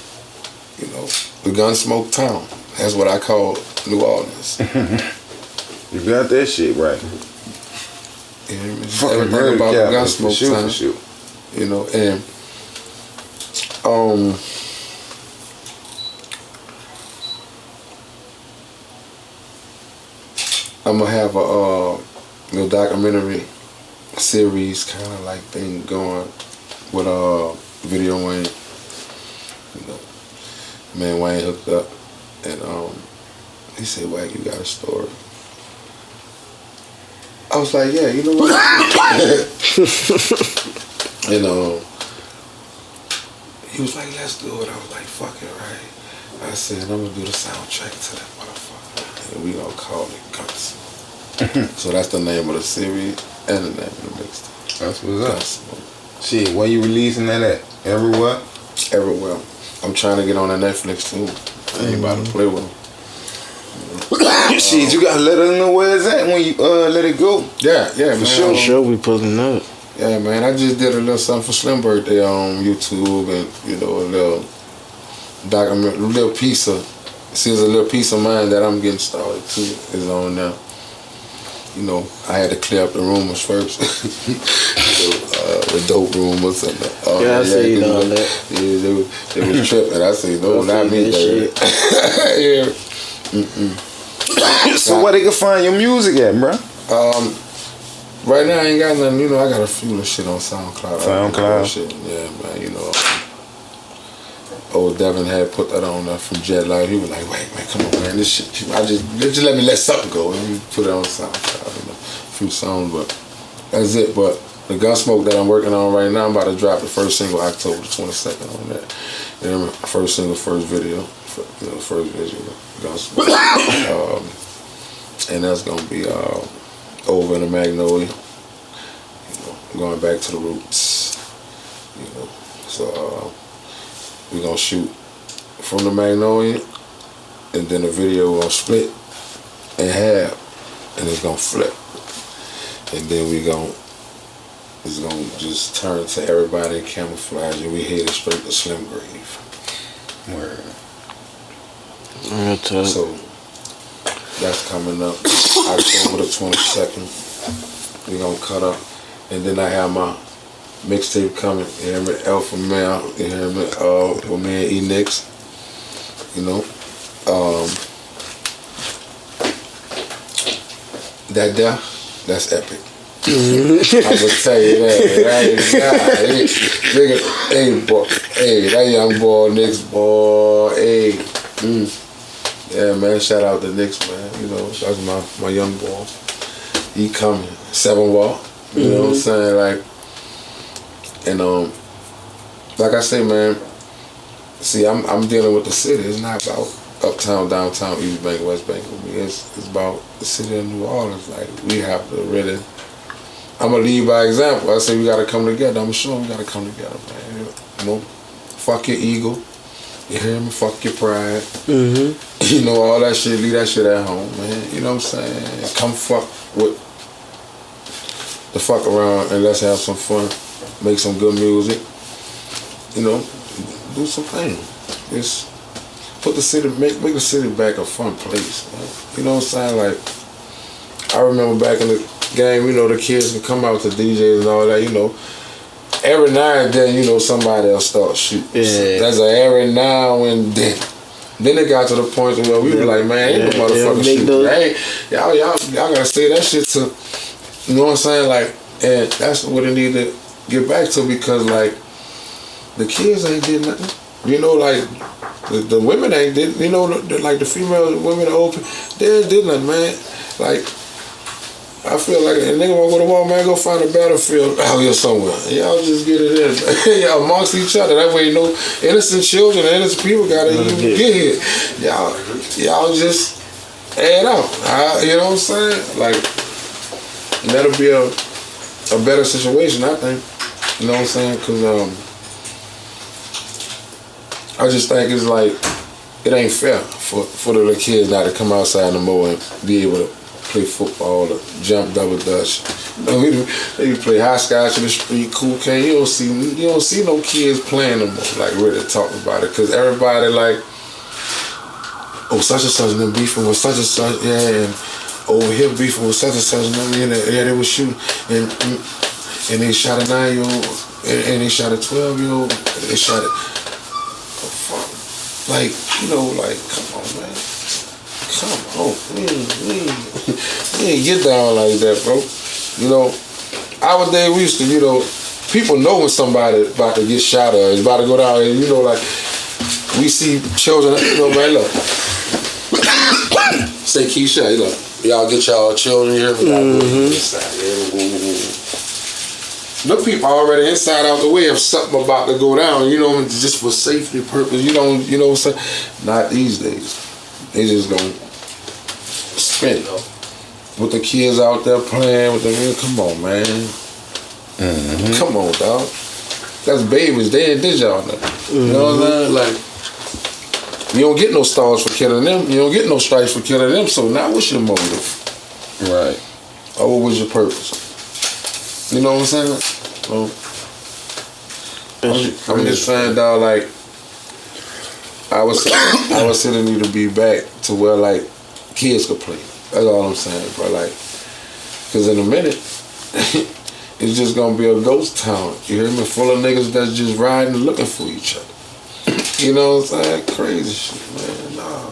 you know, the gun smoke town. That's what I call New Orleans. You got that shit right. Yeah, everything about the gun smoke town. Sure. You know, and I'm gonna have a little documentary series kind of like thing going with Video Wayne. You know, man, Wayne hooked up. And he said, "Wack, you got a story." I was like, "Yeah, you know what?" And He was like, let's do it. I was like, fuck it, right? I said, I'm gonna do the soundtrack to that motherfucker. And we gonna call it Guts. So that's the name of the series and the name of the mixtape. That's what's up. Shit, where you releasing that at? Everywhere? Everywhere. I'm trying to get on the Netflix too. I ain't about to play with them. Shit, you gotta let us know where it's at when you let it go. Yeah, man. For sure, we pulling up. Yeah, man. I just did a little something for Slim birthday on YouTube, and a little document, a little piece of. See, there's a little piece of mine that I'm getting started too. Is on now. I had to clear up the rumors first. The dope rumors and I see all that. Yeah, they was tripping. I said, no, not me, baby. Yeah. So where they can find your music at, bro? Right now I ain't got nothing. I got a few little shit on SoundCloud. Shit. Yeah, man. Old Devin had put that on there from Jet Light. He was like, wait, man, come on, man. This shit, just let me let something go. And we put it on SoundCloud. A few songs, but that's it. But the Gunsmoke that I'm working on right now, I'm about to drop the first single October the 22nd on that. First single, first video. First video, Gunsmoke. And that's going to be over in the Magnolia. Going back to the roots. So, we're going to shoot from the Magnolia, and then the video will split in half, and it's going to flip. And then it's going to just turn to everybody in camouflage, and we headed straight to Slim Grave. Word. So, that's coming up October the 22nd. We're going to cut up, and then I have my mixtape coming, you hear me? Alpha Male, you hear me? With me and E-Nix, that's epic. I'm gonna tell you that, that young boy, Nix boy, yeah, man, shout out to Nix, man, that's my young boy. He coming, 7 Wall, you know what I'm saying, like. And like I say, man, see, I'm dealing with the city. It's not about uptown, downtown, East Bank, West Bank with me. It's about the city of New Orleans. Like, we have to really, I'm going to lead by example. I say we got to come together. I'm sure we got to come together, man. Fuck your ego. You hear me? Fuck your pride. Mm-hmm. All that shit, leave that shit at home, man. You know what I'm saying? Come fuck with the fuck around and let's have some fun. Make some good music, do some things. Just put the city, make the city back a fun place. Man. You know what I'm saying? Like, I remember back in the game, the kids would come out to DJs and all that, Every now and then, somebody else start shooting. Yeah. That's every now and then. Then it got to the point where we were like, man, ain't no motherfucking shooting. Y'all gotta say that shit to, you know what I'm saying? Like, and that's what it need to get back to, because like the kids ain't did nothing, like the women ain't did, like the female women, the old people, they ain't did nothing, man. Like, I feel like a nigga wanna go to war, man, go find a battlefield out here somewhere. Y'all just get it in, y'all amongst each other. That way, innocent children, innocent people gotta even get here. Y'all just add out. You know what I'm saying? Like, that'll be a better situation, I think. You know what I'm saying? Because I just think it's like, it ain't fair for the little kids now to come outside no more and be able to play football or jump double dutch. They play hopscotch in the street, cool cane. You don't see no kids playing no more, like really talking about it. Because everybody like, oh, such and such and them beefing with such and such, yeah, and over here beefing with such and such and them, yeah, they was shooting, and they shot a 9-year-old, and they shot a 12-year-old, they shot it. Oh, fuck. Like, like, come on, man. Come on. We ain't get down like that, bro. Our day we used to, people know when somebody about to get shot or is about to go down, and, like, we see children, man, look. Say Keisha, y'all get y'all children here. the people already inside out the way if something about to go down, you know, just for safety purpose. You know what I'm saying? Not these days. They just gonna spin though. With the kids out there playing with them, come on, man. Mm-hmm. Come on, dog. That's babies. They ain't did y'all nothing. Mm-hmm. You know what I'm saying? Like, you don't get no stars for killing them. You don't get no stripes for killing them. So now what's your motive? Right. Or what was your purpose? You know what I'm saying? Well, I'm just saying, dog, like, our city need to be back to where, like, kids could play. That's all I'm saying, bro. Like, because in a minute, it's just going to be a ghost town. You hear me? Full of niggas that's just riding and looking for each other. You know what I'm saying? Crazy shit, man. Nah.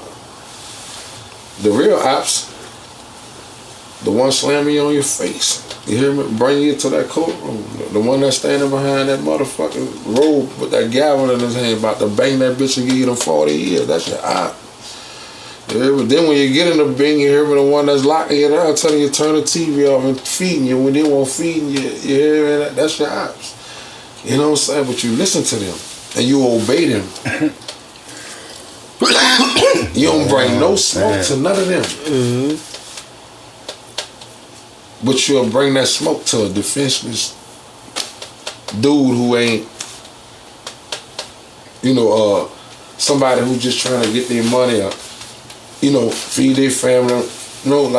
The real ops, the one slamming you on your face. You hear me? Bring you to that courtroom. The one that's standing behind that motherfucking robe with that gavel in his hand about to bang that bitch and give you them 40 years. That's your op. You hear me? Then when you get in the bing, you hear me? The one that's locking you down, telling you to turn the TV off and feeding you when they won't feeding you. You hear me? That's your ops. You know what I'm saying? But you listen to them and you obey them. You don't bring no smoke to none of them. Mm-hmm. But you'll bring that smoke to a defenseless dude who ain't, somebody who just trying to get their money up, feed their family. No,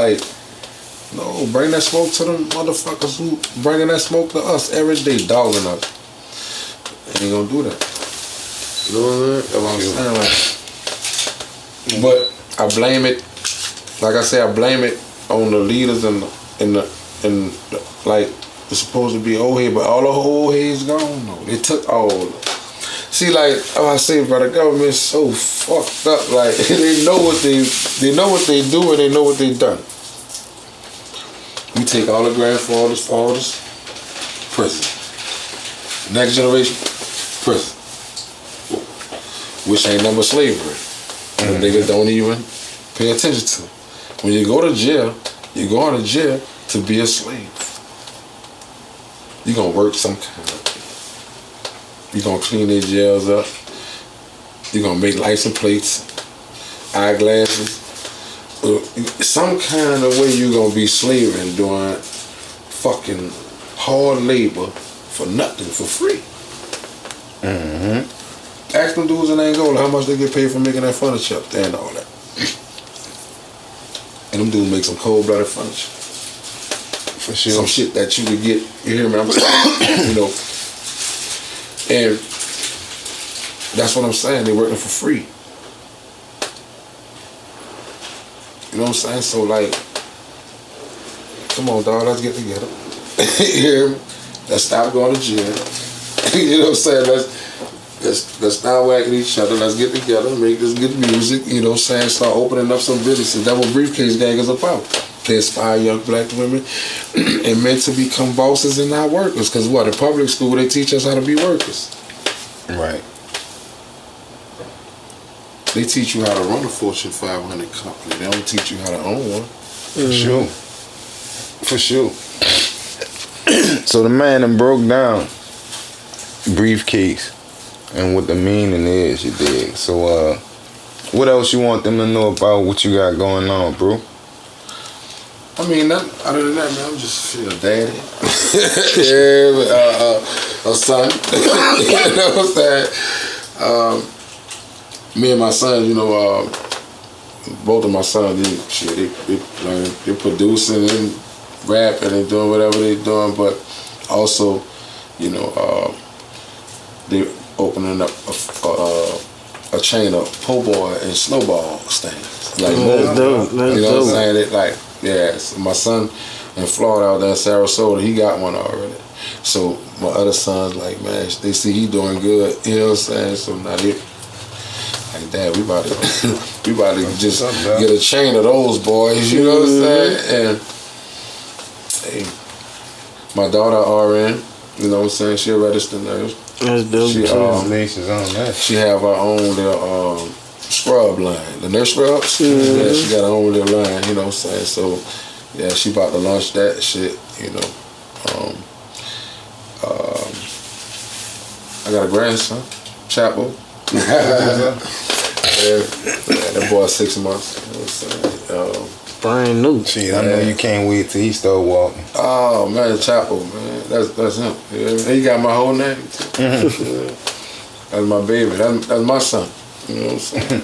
bring that smoke to them motherfuckers who bringing that smoke to us every day, dogging us. They ain't gonna do that. You know what I'm saying? But I blame it, like I said, I blame it on the leaders and like, it's supposed to be old head, but all the old heads gone. No, they took all. See, like I say, bro, the government's so fucked up. Like they know what they do and they know what they done. We take all the grandfathers, fathers, prison. Next generation, prison. Which ain't number slavery. And niggas don't even pay attention to. When you go to jail, you're going to jail to be a slave. You're going to work some kind of thing. You're going to clean their jails up. You're going to make license plates, eyeglasses. Some kind of way you're going to be slaving doing fucking hard labor for nothing, for free. Mm-hmm. Ask them dudes in Angola how much they get paid for making that furniture up there and all that. And them dudes make some cold-blooded furniture. For sure. Some shit that you could get, you hear me? And that's what I'm saying, they working for free. You know what I'm saying? So like, come on, dog, let's get together. You hear me? Let's stop going to jail. You know what I'm saying? Let's stop whacking each other. Let's get together, make this good music. You know what I'm saying? Start opening up some businesses. That's what Briefcase Gang is about. To inspire young black women and men to become bosses and not workers. Because what? In public school, they teach us how to be workers. Right. They teach you how to run a Fortune 500 company. They don't teach you how to own one. For sure. For sure. So the man that broke down Briefcase and what the meaning is, you dig. So what else you want them to know about what you got going on, bro? I mean, other than that, man, I'm just a daddy. A son. You know what I'm saying? Me and my son, both of my sons, they producing and rapping and doing whatever they doing, but also, they opening up a chain of po' boy and snowball stands. Like, that's dope. You know what I'm saying? It like, yeah, so my son in Florida out there in Sarasota, he got one already. So my other sons, like, man, they see he doing good. You know what I'm saying? So now they like, Dad, we about to just get a chain of those boys. You know what I'm saying? And hey, my daughter RN, you know what I'm saying? She a registered nurse. That's dope. She have her own little scrub line, the nurse scrubs. Mm-hmm. Yeah, she got her own little line. You know what I'm saying? So yeah, she about to launch that shit. I got a grandson, Chapo. That boy 6 months. You know what I'm saying? Brand new. Shit, I know you can't wait till he start walking. Oh man, Chapo, man, that's him. Yeah, he got my whole name. Yeah. That's my baby. That's my son. You know what I'm saying?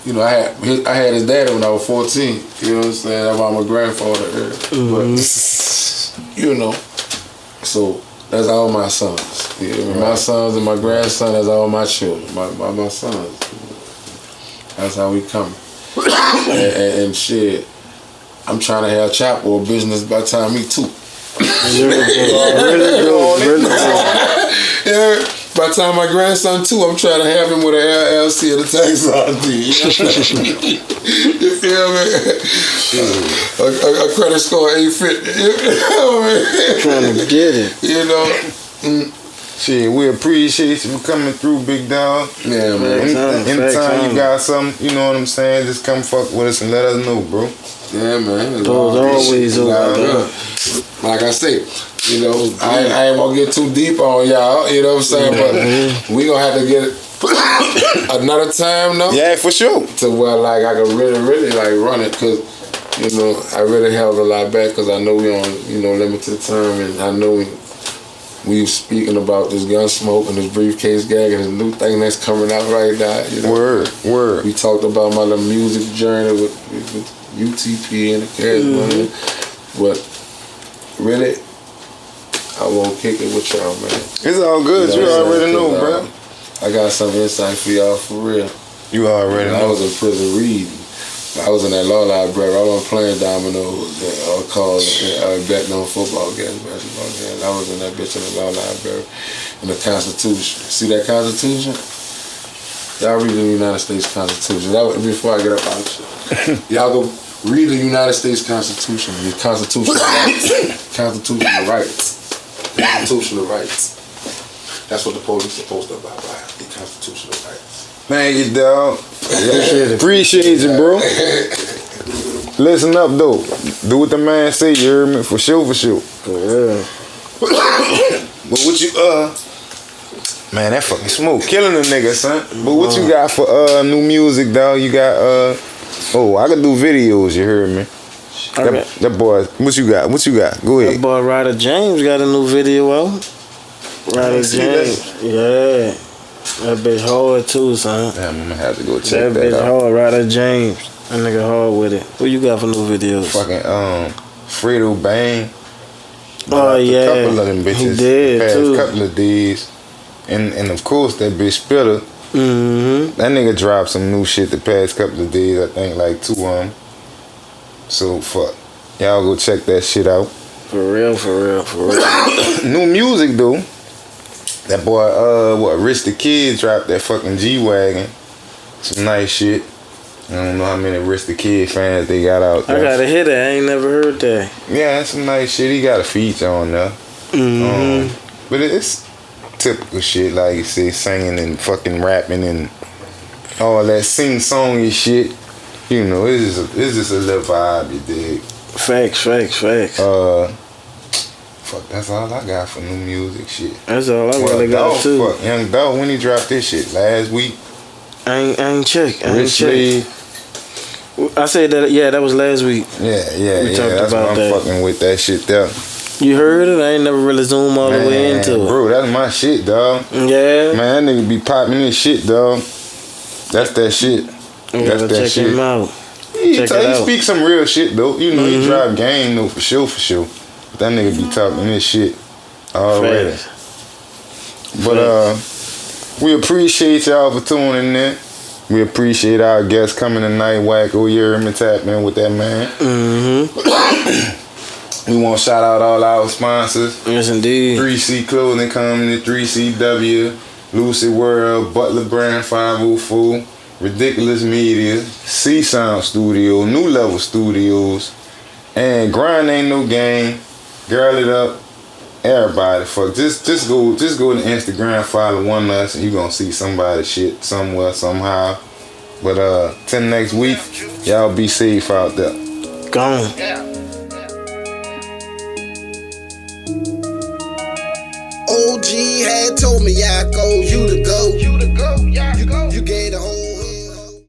You know, I had his daddy when I was 14. You know what I'm saying? That's why I'm a grandfather. But you know, so that's all my sons. Yeah, my sons and my grandson. That's all my children. My sons. That's how we come. and shit, I'm trying to have Chapo a business by the time he 2. Yeah, by the time my grandson 2, I'm trying to have him with an LLC and a tax ID. You feel me? A credit score 850. You know what I mean? Trying to get it. You know? Shit, we appreciate you coming through, big dog. Yeah, man. Anytime you got something, you know what I'm saying, just come fuck with us and let us know, bro. Yeah, man. Those always over. Like I said, you know, I ain't gonna get too deep on y'all, you know what I'm saying? But we gonna have to get it another time, though. Yeah, for sure. To where, like, I can really, like, run it, because, you know, I really held a lot back, because I know we on, you know, limited time, and I know we speaking about this gun smoke and this briefcase gag and this new thing that's coming out right now. You know? Word. We talked about my little music journey with UTP and the Cash Money, but really, I won't kick it with y'all, man. It's all good. You already know, bro. I got some insight for y'all for real. You already know. I was in prison reading. I was in that law library. I wasn't playing dominoes or betting on football games, basketball games. I was in that bitch in the law library in the Constitution. See that Constitution? Y'all read the United States Constitution. Before I get up out of shit. Y'all go read the United States Constitution. The Constitution of Rights. Constitution of Rights. Constitution of Rights. That's what the police are supposed to abide by. The Constitution of Rights. Thank you, dog. Appreciate you, bro. Listen up, though. Do what the man say, you heard me? For sure. Yeah. But what you, man, that fucking smoke killing a nigga, son. But what you got for, new music, dog? You got, I can do videos, you heard me? That boy, what you got? Go ahead. That boy Ryder James got a new video out. Ryder James. Yeah. That bitch hard too, son. Damn, I'm gonna have to go check that bitch out. hard, Ryder James. That nigga hard with it. What you got for new videos? Fucking Fredo Bang. Oh yeah. A couple of them bitches. He did past too. Couple of days. And of course that bitch Spitter. Mm-hmm. That nigga dropped some new shit the past couple of days. I think like 2 of them. So fuck. Y'all go check that shit out. For real. New music though. That boy, Rich the Kid dropped that fucking G-Wagon. Some nice shit. I don't know how many Rich the Kid fans they got out there. I gotta hear that. I ain't never heard that. Yeah, that's some nice shit. He got a feature on there. Mm-hmm. But it's typical shit, like you say, singing and fucking rapping and all that sing-songy shit. You know, it's just a little vibe, you dig? Facts. Fuck, that's all I got for new music shit. That's all I really got too. Fuck, Young Dog, when he dropped this shit? Last week? I ain't check. I said that, yeah, that was last week. Yeah. We talked That's about what I'm fucking with that shit there. You heard it? I ain't never really zoomed all the way into it. Bro, that's my shit, dog. Yeah. Man, that nigga be popping this shit, dog. That's that shit. That's that check shit. him out. He speak some real shit, though. You know, he drive game, though, for sure. But that nigga be talking this shit already. But, we appreciate y'all for tuning in. We appreciate our guests coming tonight, Wacko, you heard me tapping with that man. Mm-hmm. We want to shout out all our sponsors. Yes, indeed. 3C Clothing Company, 3CW, Lucy World, Butler Brand 504, Ridiculous Media, C Sound Studio, New Level Studios, and Grind Ain't No Game, Girl It Up. Everybody, fuck. Just go to Instagram, follow one of us, and you gonna see somebody shit somewhere, somehow. But till next week, y'all be safe out there. Gone. Oh OG had told me, Yaco, you the go. You gave the whole